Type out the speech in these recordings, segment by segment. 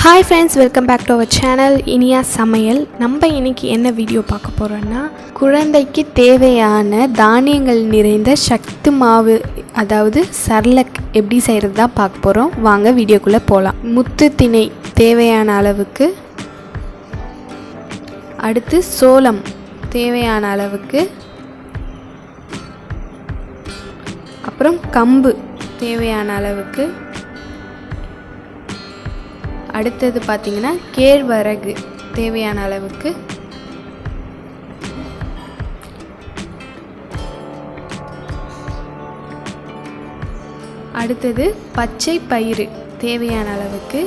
Hi friends, welcome back to our channel IniyaSamayal. நம்ம இன்னைக்கு என்ன வீடியோ பார்க்க போறோம்னா குழந்தைக்கு தேவையான தானியங்கள் நிறைந்த சக்தி மாவு அதாவது சர்லக் எப்படி செய்யறது தான் பார்க்க போறோம். வாங்க வீடியோக்குள்ள போலாம். முத்து திணை தேவையான அளவுக்கு, அடுத்து சோளம் தேவையான அளவுக்கு, அப்புறம் கம்பு தேவையான அளவுக்கு, அடுத்தது பார்த்தீங்கன்னா கேழ்வரகு தேவையான அளவுக்கு, அடுத்தது பச்சை பயிறு தேவையான அளவுக்கு,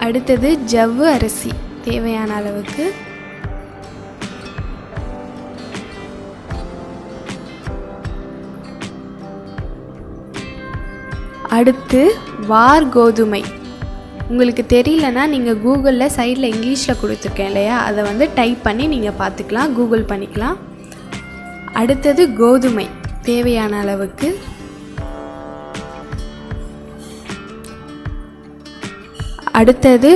அடுத்தது ஜவ்வு அரிசி தேவையான அளவுக்கு, அடுத்து வார் கோதுமை. உங்களுக்கு தெரியலனா நீங்கள் கூகுளில் சைடில் இங்கிலீஷில் கொடுத்துருக்கேன் இல்லையா, அதை வந்து டைப் பண்ணி நீங்கள் பார்த்துக்கலாம், கூகுள் பண்ணிக்கலாம். அடுத்தது கோதுமை தேவையான அளவுக்கு, அடுத்தது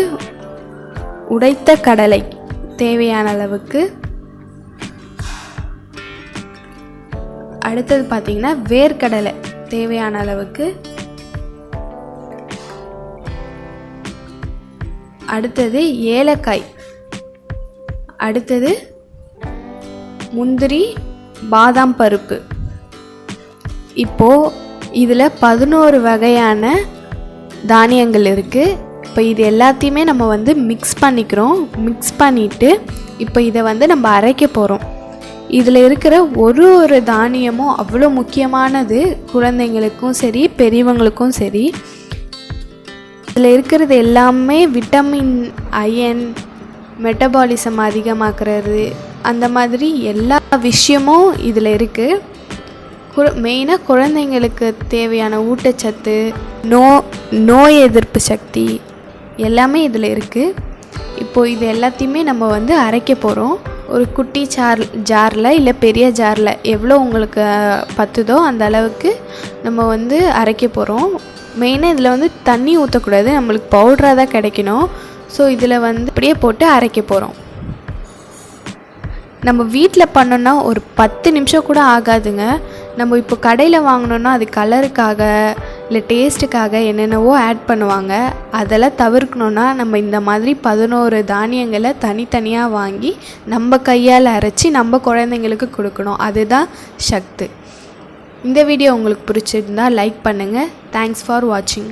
உடைத்த கடலை தேவையான அளவுக்கு, அடுத்தது பார்த்திங்கன்னா வேர்க்கடலை தேவையான அளவுக்கு, அடுத்தது ஏலக்காய், அடுத்தது முந்திரி பாதாம் பருப்பு. இப்போது இதில் 11 வகையான தானியங்கள் இருக்குது. இப்போ இது எல்லாத்தையுமே நம்ம வந்து மிக்ஸ் பண்ணிக்கிறோம். மிக்ஸ் பண்ணிவிட்டு இப்போ இதை வந்து நம்ம அரைக்க போகிறோம். இதில் இருக்கிற ஒரு தானியமும் அவ்வளோ முக்கியமானது, குழந்தைங்களுக்கும் சரி பெரியவங்களுக்கும் சரி. இதில் இருக்கிறது எல்லாமே விட்டமின், அயன், மெட்டபாலிசம் அதிகமாக்குறது, அந்த மாதிரி எல்லா விஷயமும் இதில் இருக்குது. மெயினாக குழந்தைங்களுக்கு தேவையான ஊட்டச்சத்து, நோய் எதிர்ப்பு சக்தி எல்லாமே இதில் இருக்குது. இப்போது இது எல்லாத்தையுமே நம்ம வந்து அரைக்க போகிறோம். ஒரு குட்டி ஜாரில் இல்லை பெரிய ஜாரில் எவ்வளோ உங்களுக்கு பத்துதோ அந்த அளவுக்கு நம்ம வந்து அரைக்க போகிறோம். மெயினாக இதில் வந்து தண்ணி ஊற்றக்கூடாது, நம்மளுக்கு பவுடராக தான் கிடைக்கணும். ஸோ இதில் வந்து அப்படியே போட்டு அரைக்க போகிறோம். நம்ம வீட்டில் பண்ணோன்னா ஒரு 10 நிமிஷம் கூட ஆகாதுங்க. நம்ம இப்போ கடையில் வாங்கினோன்னா அது கலருக்காக இல்லை டேஸ்ட்டுக்காக என்னென்னவோ ஆட் பண்ணுவாங்க. அதெல்லாம் தவிர்க்கணுன்னா நம்ம இந்த மாதிரி 11 தானியங்களை தனித்தனியாக வாங்கி நம்ம கையால் அரைச்சி நம்ம குழந்தைங்களுக்கு கொடுக்கணும். அதுதான் சக்தி. இந்த வீடியோ உங்களுக்கு பிடிச்சிருந்தால் லைக் பண்ணுங்கள். தேங்க்ஸ் ஃபார் வாட்சிங்.